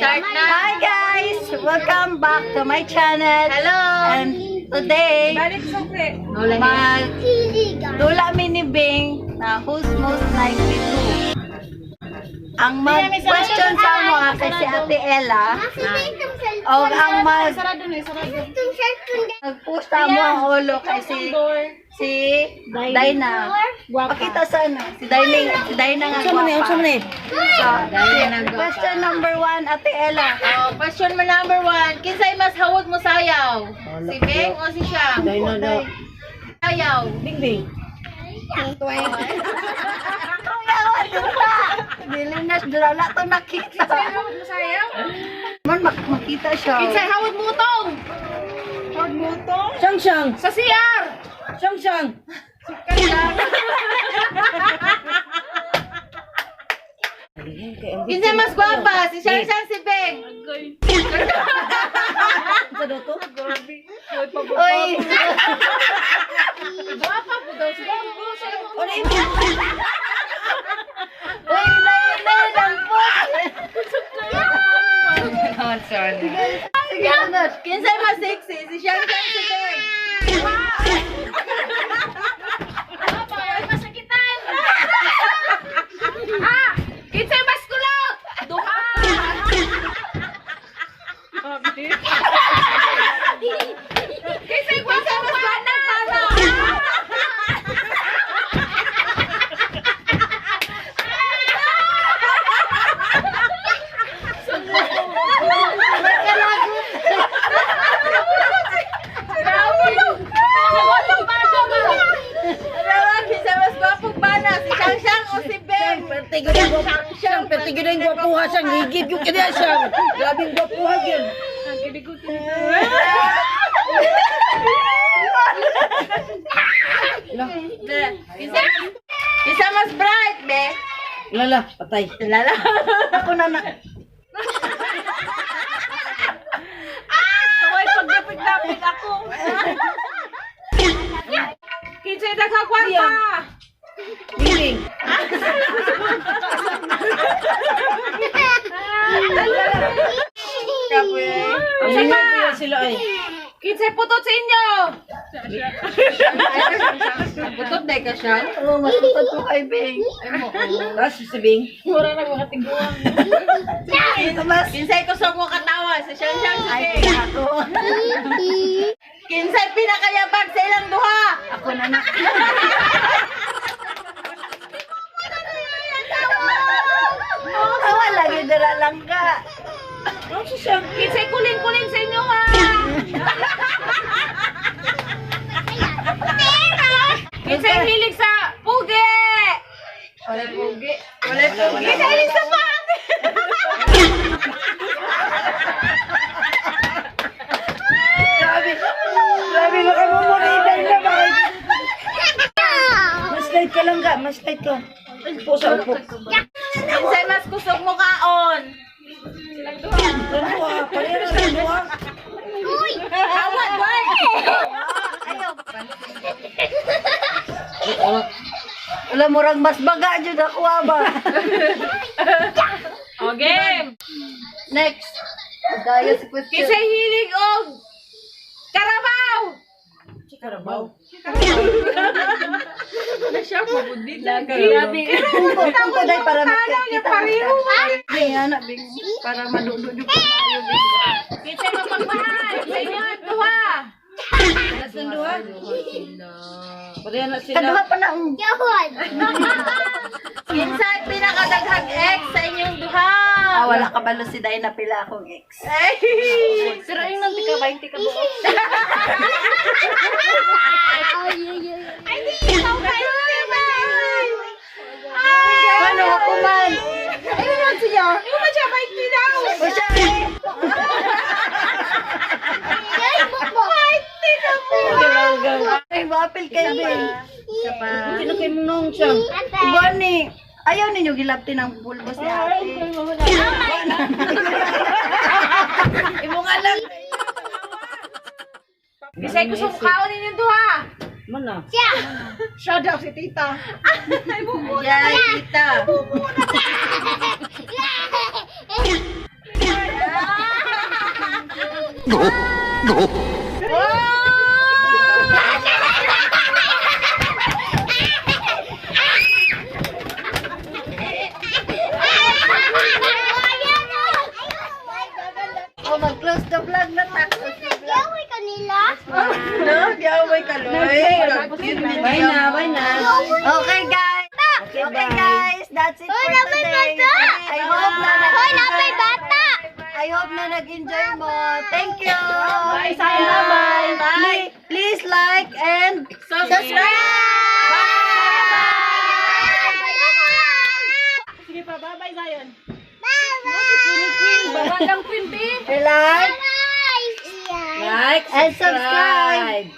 Start na. Hi guys! Welcome back to my channel. Hello. And today, magdula mi ni Bing na who's most likely to. Ang mag-question sa mo kay si Ate Ella. O ang mag-post mo ang ulo kay si Dayna. Pakita sa ano? Si Dayna nga gwapa. So, question number 1, Ate Ella. Oh, question mo number 1. Kinsay mas hawag mo sayaw? Si Beng o si Siya? Sayaw. Bing. Dilinas dala to nakita. Hawag mo sayaw? Man makita siya. Kinsay hawag mo utong? Siyang. Sa CR. Siyang. Kinsay mas gwapa? Si Siya si Beng? Sa doto? Oy. Gwapa po daw. Siya Oy, lang po. Sige, ano? Kinsay mas sexy? Si Siya si Beng? Masakitan! Kinsay mas kulot? Duha! Kinsay gwapa mas bana? Kinsay mas gwapong bana? Si Siyang o si Beng? Pertigo na yung gwapuha siyang. Higit yung kanya siyang. Grabe yung gwapuha yun. Isa mas bright, be. Lala, patay. Lala. Ako na na. Hoy, pagdapit-dapit ako. Kinsay nagkakwarta. Bing. Ang mga sila ay. Kinsay putot sa inyo. Putot dahil ka siya. Oo, mas tutod ko kay Bing. Tapos si Bing. Mura na mga tiguang. Kinsay kusog mo katawa. Si Siyang si Ay, Beng. ako. Kinsay pinakayabag sa ilang duha. Ako na na. Awa lagi dala lang ka. Ano si siyang? Kinsay kuling-kuling sa inyo ha. Kinsay hilig sa pugi. Wala pugi. Kinsay hilig sa pang. Grabe na ka mo moriday naman. Mas light ka lang ka. Mas light ka. Upo sa upo. Kinsay mas kusog mo kaon. Dalawa. Pareha na dalawa. Awat, boy. Wala murang mas baga jud ako ba. O, game. Next. Daya si question. Kinsay hilig og karabaw. Karabaw. Na siya mabudid. Grabe. Kung dai para makita. Pareho man. Ay, anak Bing. Para madudod yung kayo Bing. Kinsay mapagmahal sa inyo at duha. Alas ng duha. Pareha na sila. Kaduha pa na. Kinsay pinakadaghang ex sa inyong duha. Wala ka balo si Dayna pila akong ex. Ay! Pero yung nanti ka, 20 ka ba? Ay, di ikaw kayo, diba? Ano ako man? Ayun na siya. Ayun na siya, 20 daw. O siya eh. 20 na po. Ay, mapil kay Bing. Sino kayo mong nung siyang? Gani. Ayaw ninyo gilapti ng bulbos ni ate. Imong anak. Bisay ko sa mukhaon ninyong duha. Mana? Siya daw si tita. Ay, Yay, kita. Oh, mag-close the vlog na ta. No, gaway ka, Loy. Bye na. Okay, guys. Okay, guys. That's it for today. I hope na nag-enjoy mo. Thank you. Bye, sayang. Bye. Please like and Subscribe! Sige pa, bye-bye, Zion. like Like, and subscribe.